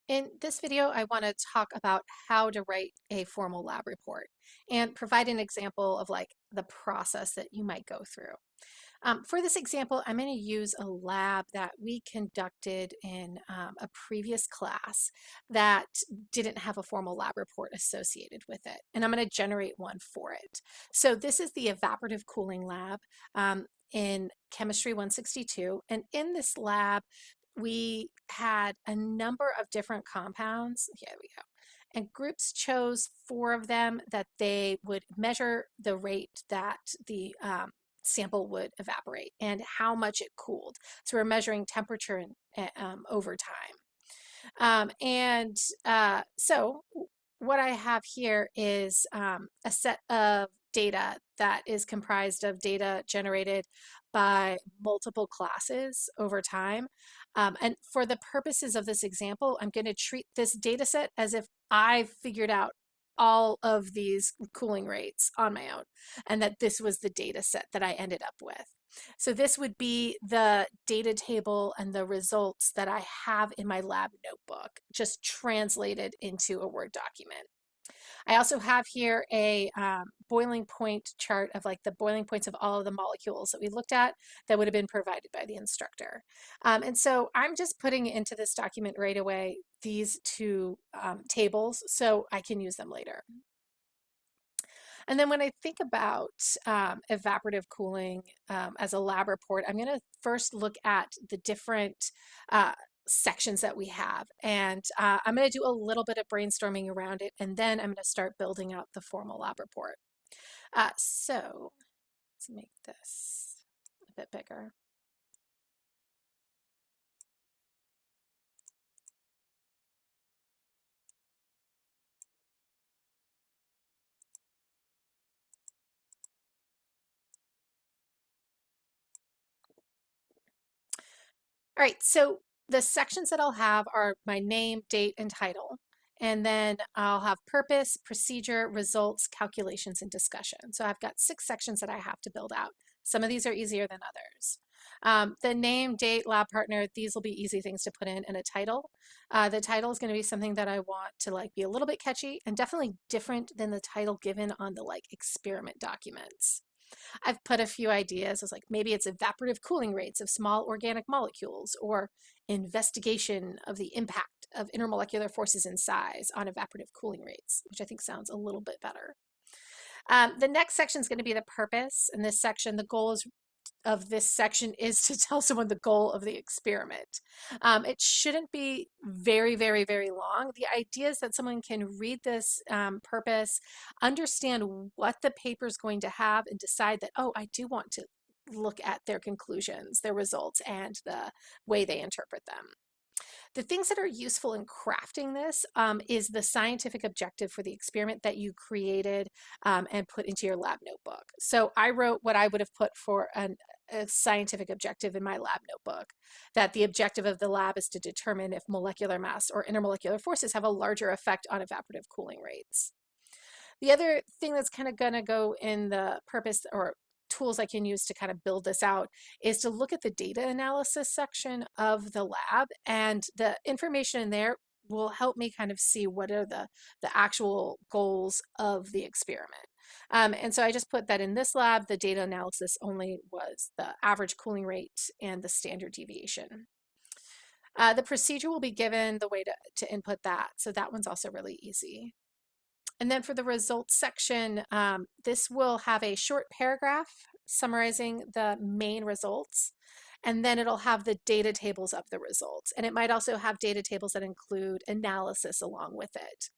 In this video, I want to talk about how to write a formal lab report and provide an example of like the process that you might go through. For this example, I'm going to use a lab that we conducted in a previous class that didn't have a formal lab report associated with it, and I'm going to generate one for it. So this is the evaporative cooling lab in Chemistry 162, and in this lab, we had a number of different compounds. Here we go. And groups chose 4 of them that they would measure the rate that the sample would evaporate and how much it cooled. So we're measuring temperature over time. So what I have here is a set of data that is comprised of data generated by multiple classes over time. And for the purposes of this example, I'm going to treat this data set as if I figured out all of these cooling rates on my own, and that this was the data set that I ended up with. So this would be the data table and the results that I have in my lab notebook, just translated into a Word document. I also have here a boiling point chart of like the boiling points of all of the molecules that we looked at that would have been provided by the instructor. And so I'm just putting into this document right away these 2 tables so I can use them later. And then when I think about evaporative cooling as a lab report, I'm going to first look at the different sections that we have. And I'm going to do a little bit of brainstorming around it, and then I'm going to start building out the formal lab report. So let's make this a bit bigger. All right, so the sections that I'll have are my name, date, and title. And then I'll have purpose, procedure, results, calculations, and discussion. So I've got 6 sections that I have to build out. Some of these are easier than others. The name, date, lab partner, these will be easy things to put in a title. The title is going to be something that I want to like be a little bit catchy and definitely different than the title given on the like experiment documents. I've put a few ideas as like maybe it's evaporative cooling rates of small organic molecules or investigation of the impact of intermolecular forces in size on evaporative cooling rates, which I think sounds a little bit better. The next section is going to be the purpose. In this section, the goal is of this section is to tell someone the goal of the experiment. It shouldn't be very, very, very long. The idea is that someone can read this purpose, understand what the paper is going to have, and decide that, oh, I do want to look at their conclusions, their results, and the way they interpret them. The things that are useful in crafting this is the scientific objective for the experiment that you created and put into your lab notebook. So I wrote what I would have put for a scientific objective in my lab notebook, that the objective of the lab is to determine if molecular mass or intermolecular forces have a larger effect on evaporative cooling rates. The other thing that's kind of going to go in the purpose or tools I can use to kind of build this out is to look at the data analysis section of the lab, and the information in there will help me kind of see what are the actual goals of the experiment. And so I just put that in this lab, the data analysis only was the average cooling rate and the standard deviation. The procedure will be given the way to input that. So that one's also really easy. And then for the results section, this will have a short paragraph summarizing the main results, and then it'll have the data tables of the results. And it might also have data tables that include analysis along with it.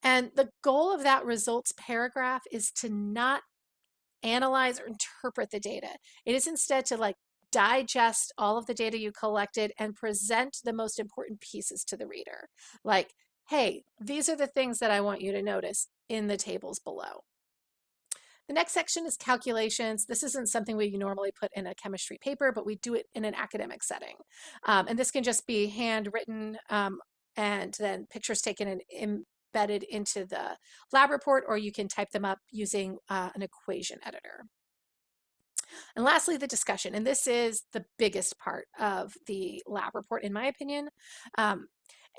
And the goal of that results paragraph is to not analyze or interpret the data. It is instead to like digest all of the data you collected and present the most important pieces to the reader. Like, hey, these are the things that I want you to notice in the tables below. The next section is calculations. This isn't something we normally put in a chemistry paper, but we do it in an academic setting. And this can just be handwritten and then pictures taken and embedded into the lab report, or you can type them up using an equation editor. And lastly, the discussion. And this is the biggest part of the lab report, in my opinion.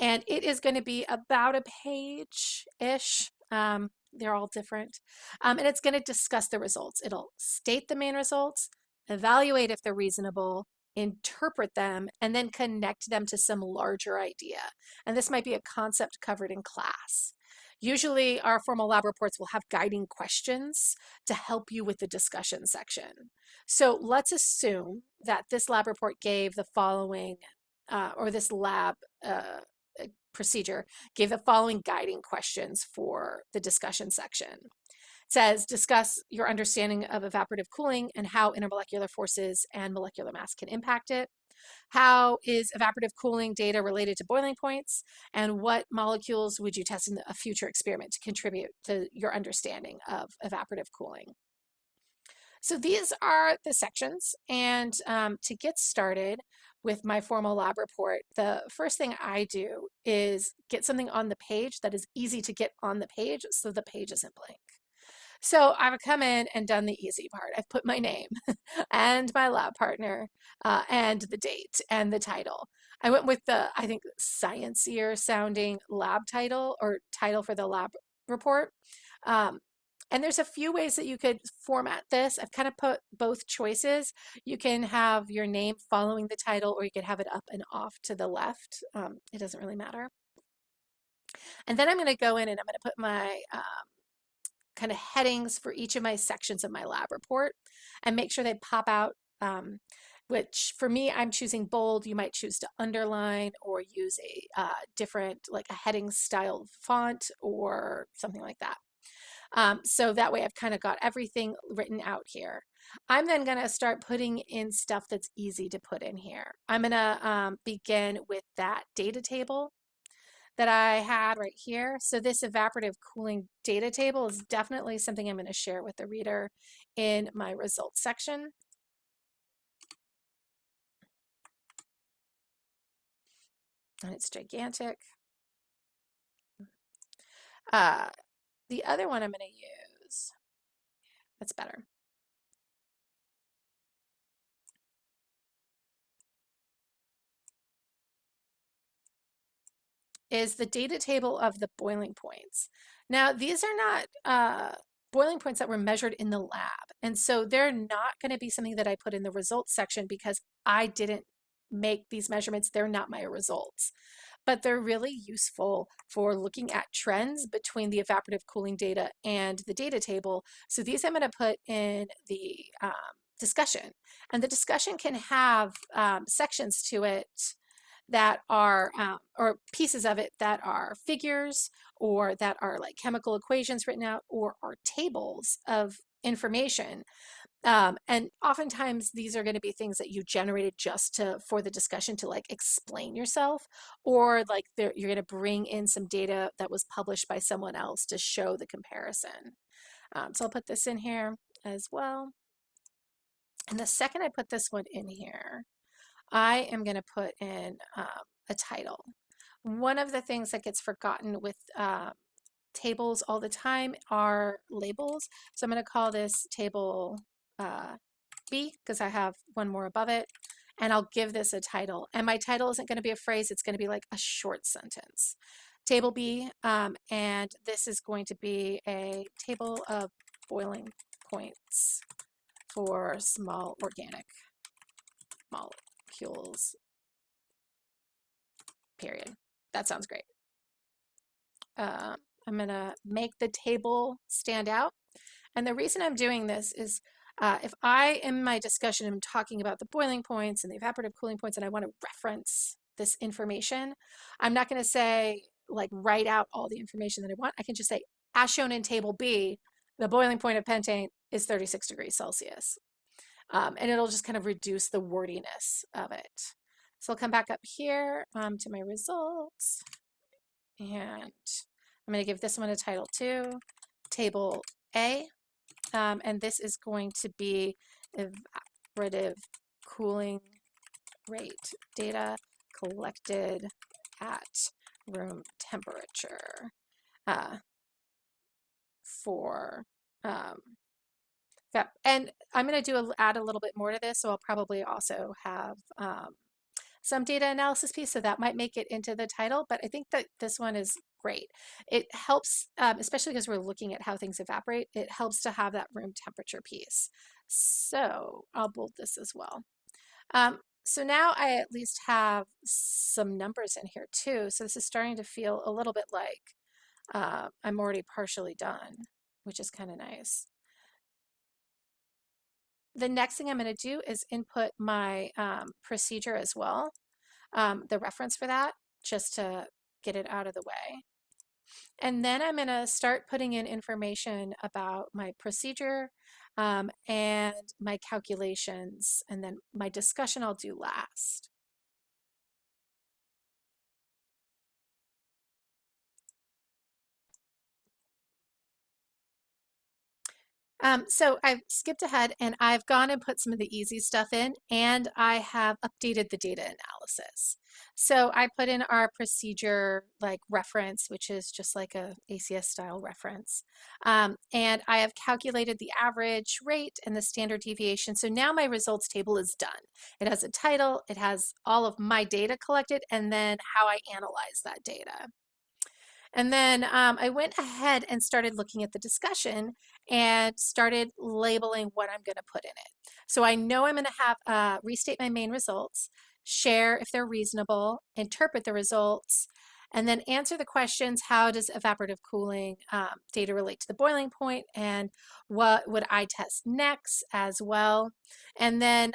And it is going to be about a page-ish. They're all different. And it's going to discuss the results. It'll state the main results, evaluate if they're reasonable, interpret them, and then connect them to some larger idea. And this might be a concept covered in class. Usually our formal lab reports will have guiding questions to help you with the discussion section. So let's assume that this lab report gave the following, or this lab procedure gave the following guiding questions for the discussion section. It says, discuss your understanding of evaporative cooling and how intermolecular forces and molecular mass can impact it. How is evaporative cooling data related to boiling points? And what molecules would you test in a future experiment to contribute to your understanding of evaporative cooling? So these are the sections, and to get started with my formal lab report, the first thing I do is get something on the page that is easy to get on the page so the page isn't blank. So I've come in and done the easy part. I've put my name and my lab partner and the date and the title. I went with the, I think, sciencier sounding lab title or title for the lab report. And there's a few ways that you could format this. I've kind of put both choices. You can have your name following the title, or you could have it up and off to the left. It doesn't really matter. And then I'm going to go in and I'm going to put my kind of headings for each of my sections of my lab report and make sure they pop out, which for me, I'm choosing bold. You might choose to underline or use a different, like a heading style font or something like that. So that way I've kind of got everything written out here. I'm then going to start putting in stuff that's easy to put in here. I'm going to begin with that data table that I had right here. So this evaporative cooling data table is definitely something I'm going to share with the reader in my results section. And it's gigantic. The other one I'm going to use, that's better. Is the data table of the boiling points. Now, these are not boiling points that were measured in the lab. And so they're not going to be something that I put in the results section because I didn't make these measurements. They're not my results. But they're really useful for looking at trends between the evaporative cooling data and the data table. So these I'm going to put in the discussion. And the discussion can have sections to it that are, or pieces of it that are figures or that are like chemical equations written out or are tables of information. And oftentimes these are going to be things that you generated just to for the discussion to like explain yourself, or like you're going to bring in some data that was published by someone else to show the comparison. So I'll put this in here as well. And the second I put this one in here, I am going to put in a title. One of the things that gets forgotten with tables all the time are labels. So I'm going to call this table B because I have one more above it. And I'll give this a title. And my title isn't going to be a phrase. It's going to be like a short sentence. Table B, and this is going to be a table of boiling points for small organic molecules, period. That sounds great. I'm going to make the table stand out. And the reason I'm doing this is if I, in my discussion, am talking about the boiling points and the evaporative cooling points, and I want to reference this information, I'm not going to say, like, write out all the information that I want. I can just say, as shown in table B, the boiling point of pentane is 36 degrees Celsius. And it'll just kind of reduce the wordiness of it. So I'll come back up here to my results, and I'm going to give this one a title too, table A, and this is going to be evaporative cooling rate data collected at room temperature for and I'm going to add a little bit more to this, so I'll probably also have some data analysis piece, so that might make it into the title, but I think that this one is great. It helps, especially because we're looking at how things evaporate, it helps to have that room temperature piece. So I'll bold this as well. So now I at least have some numbers in here too. So this is starting to feel a little bit like I'm already partially done, which is kind of nice. The next thing I'm going to do is input my procedure as well, the reference for that, just to get it out of the way. And then I'm going to start putting in information about my procedure and my calculations, and then my discussion I'll do last. So I've skipped ahead and I've gone and put some of the easy stuff in, and I have updated the data analysis. So I put in our procedure like reference, which is just like a ACS style reference. And I have calculated the average rate and the standard deviation. So now my results table is done. It has a title, it has all of my data collected, and then how I analyze that data. And then I went ahead and started looking at the discussion and started labeling what I'm going to put in it. So I know I'm going to have restate my main results, share if they're reasonable, interpret the results, and then answer the questions: how does evaporative cooling data relate to the boiling point, and what would I test next as well? And then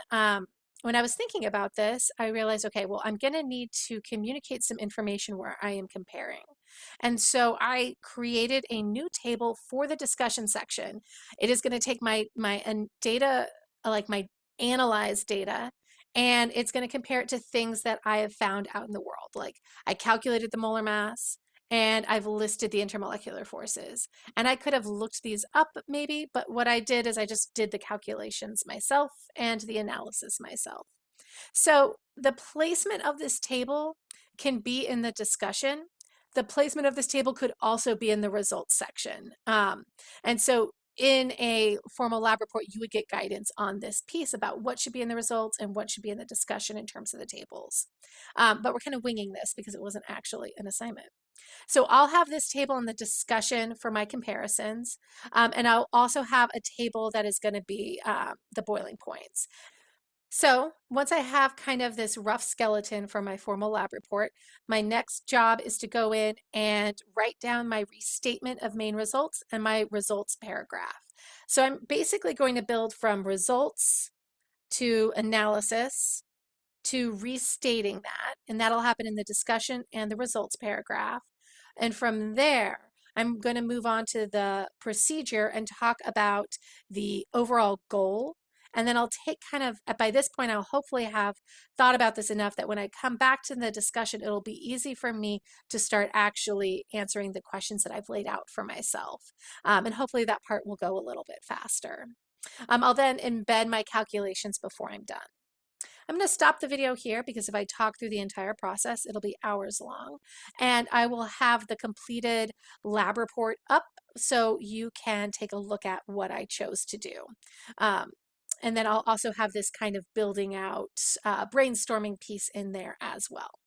when I was thinking about this, I realized, okay, well, I'm going to need to communicate some information where I am comparing. And so I created a new table for the discussion section. It is going to take my data, like my analyzed data, and it's going to compare it to things that I have found out in the world. Like I calculated the molar mass and I've listed the intermolecular forces. And I could have looked these up maybe, but what I did is I just did the calculations myself and the analysis myself. So the placement of this table can be in the discussion. The placement of this table could also be in the results section. And so in a formal lab report, you would get guidance on this piece about what should be in the results and what should be in the discussion in terms of the tables. But we're kind of winging this because it wasn't actually an assignment. So I'll have this table in the discussion for my comparisons, and I'll also have a table that is going to be the boiling points. So once I have kind of this rough skeleton for my formal lab report, my next job is to go in and write down my restatement of main results and my results paragraph. So I'm basically going to build from results to analysis to restating that, and that'll happen in the discussion and the results paragraph. And from there, I'm going to move on to the procedure and talk about the overall goal. And then I'll take kind of, by this point, I'll hopefully have thought about this enough that when I come back to the discussion, it'll be easy for me to start actually answering the questions that I've laid out for myself. And hopefully that part will go a little bit faster. I'll then embed my calculations before I'm done. I'm going to stop the video here because if I talk through the entire process, it'll be hours long. And I will have the completed lab report up so you can take a look at what I chose to do. And then I'll also have this kind of building out brainstorming piece in there as well.